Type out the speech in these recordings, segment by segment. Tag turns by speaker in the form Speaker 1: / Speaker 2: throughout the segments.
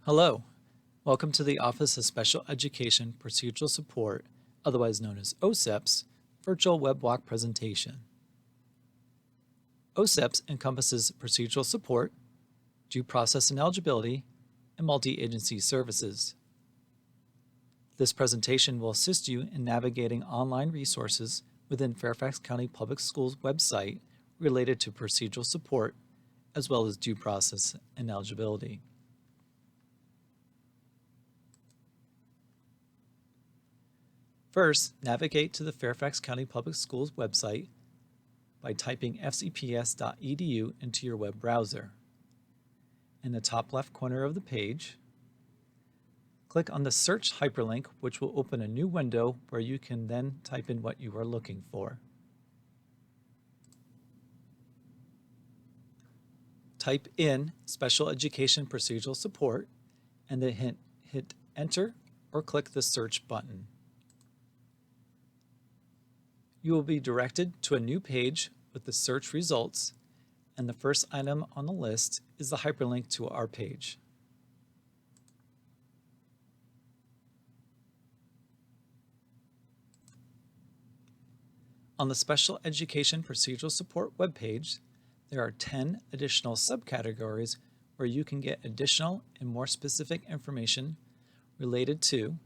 Speaker 1: Hello, welcome to the Office of Special Education Procedural Support, otherwise known as OSEPS, virtual web block presentation. OSEPS encompasses procedural support, due process and eligibility, and multi-agency services. This presentation will assist you in navigating online resources within Fairfax County Public Schools website related to procedural support, as well as due process and eligibility. First, navigate to the Fairfax County Public Schools website by typing fcps.edu into your web browser. In the top left corner of the page, click on the search hyperlink, which will open a new window where you can then type in what you are looking for. Type in Special Education Procedural Support and then hit Enter or click the search button. You will be directed to a new page with the search results, and the first item on the list is the hyperlink to our page. On the Special Education Procedural Support webpage, there are 10 additional subcategories where you can get additional and more specific information related to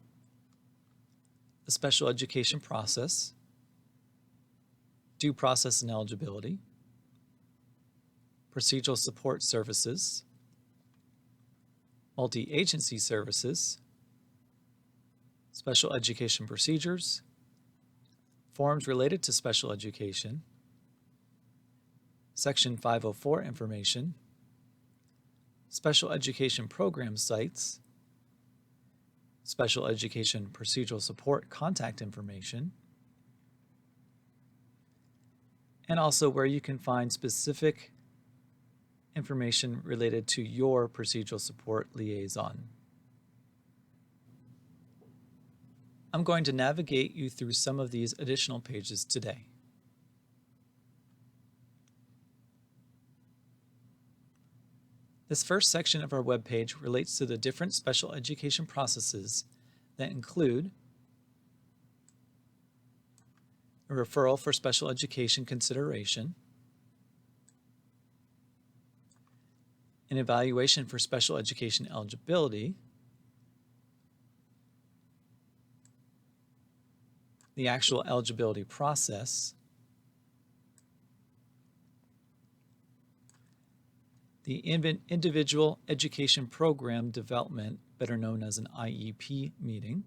Speaker 1: the special education process, due process and eligibility, procedural support services, multi-agency services, special education procedures, forms related to special education, Section 504 information, special education program sites, special education procedural support contact information, and also where you can find specific information related to your procedural support liaison. I'm going to navigate you through some of these additional pages today. This first section of our webpage relates to the different special education processes that include a referral for special education consideration, an evaluation for special education eligibility, the actual eligibility process, the individual education program development, better known as an IEP meeting,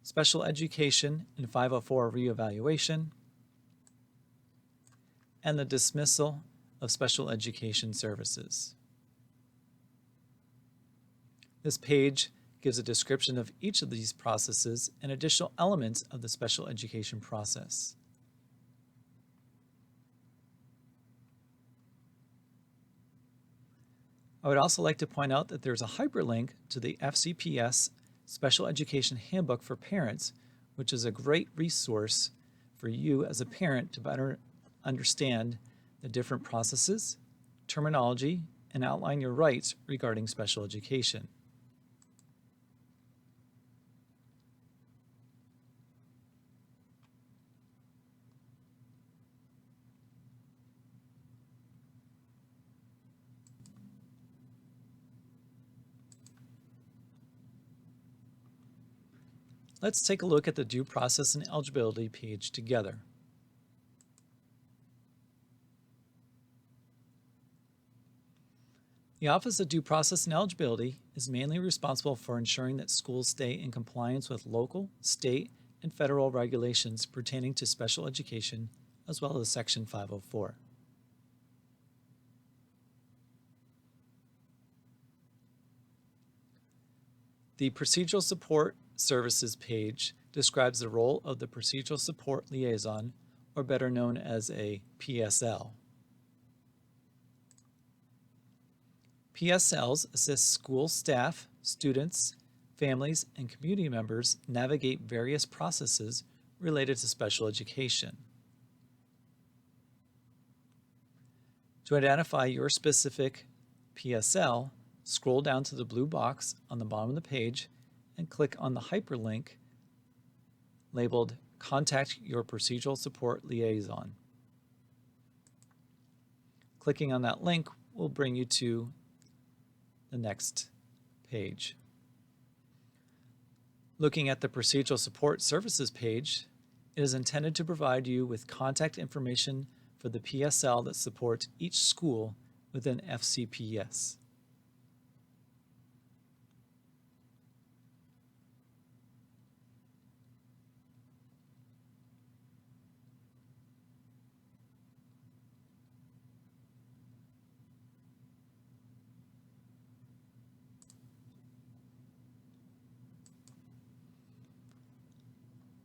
Speaker 1: special education and 504 reevaluation, and the dismissal of special education services. This page gives a description of each of these processes and additional elements of the special education process. I would also like to point out that there's a hyperlink to the FCPS Special Education Handbook for Parents, which is a great resource for you as a parent to better understand the different processes, terminology, and outline your rights regarding special education. Let's take a look at the due process and eligibility page together. The Office of Due Process and Eligibility is mainly responsible for ensuring that schools stay in compliance with local, state, and federal regulations pertaining to special education, as well as Section 504. The Procedural Support Services page describes the role of the Procedural Support Liaison, or better known as a PSL. PSLs assist school staff, students, families, and community members navigate various processes related to special education. To identify your specific PSL, scroll down to the blue box on the bottom of the page and click on the hyperlink labeled Contact Your Procedural Support Liaison. Clicking on that link will bring you to the next page. Looking at the Procedural Support Services page, it is intended to provide you with contact information for the PSL that supports each school within FCPS.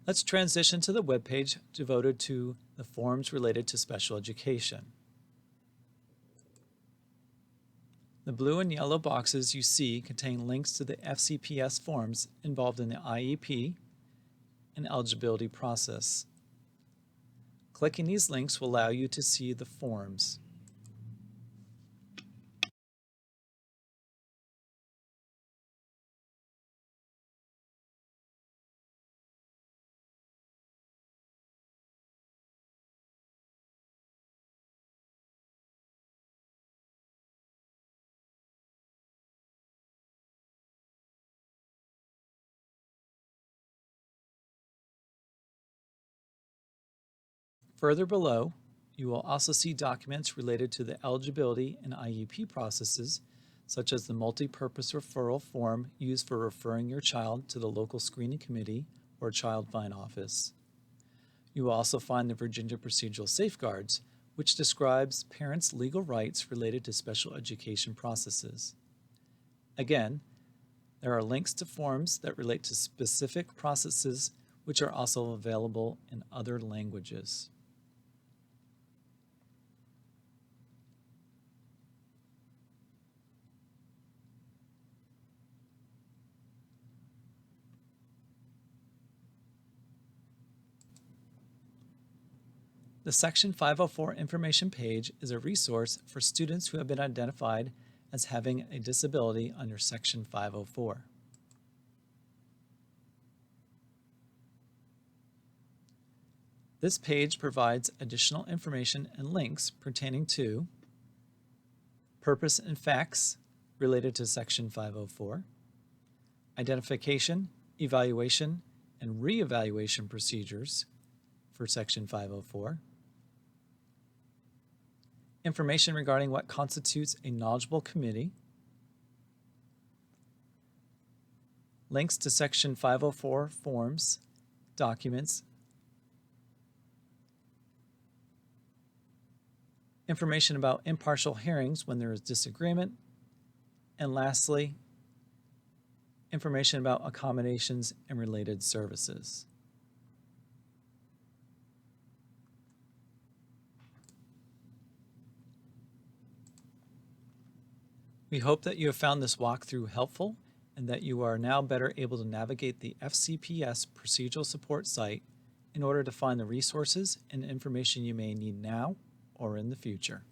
Speaker 1: Let's transition to the webpage devoted to the forms related to special education. The blue and yellow boxes you see contain links to the FCPS forms involved in the IEP and eligibility process. Clicking these links will allow you to see the forms. Further below, you will also see documents related to the eligibility and IEP processes, such as the multi-purpose referral form used for referring your child to the local screening committee or child find office. You will also find the Virginia Procedural Safeguards, which describes parents' legal rights related to special education processes. Again, there are links to forms that relate to specific processes, which are also available in other languages. The Section 504 information page is a resource for students who have been identified as having a disability under Section 504. This page provides additional information and links pertaining to purpose and facts related to Section 504, identification, evaluation, and reevaluation procedures for Section 504, information regarding what constitutes a knowledgeable committee, links to Section 504 forms, documents, information about impartial hearings when there is disagreement, and lastly, information about accommodations and related services. We hope that you have found this walkthrough helpful and that you are now better able to navigate the FCPS procedural support site in order to find the resources and information you may need now or in the future.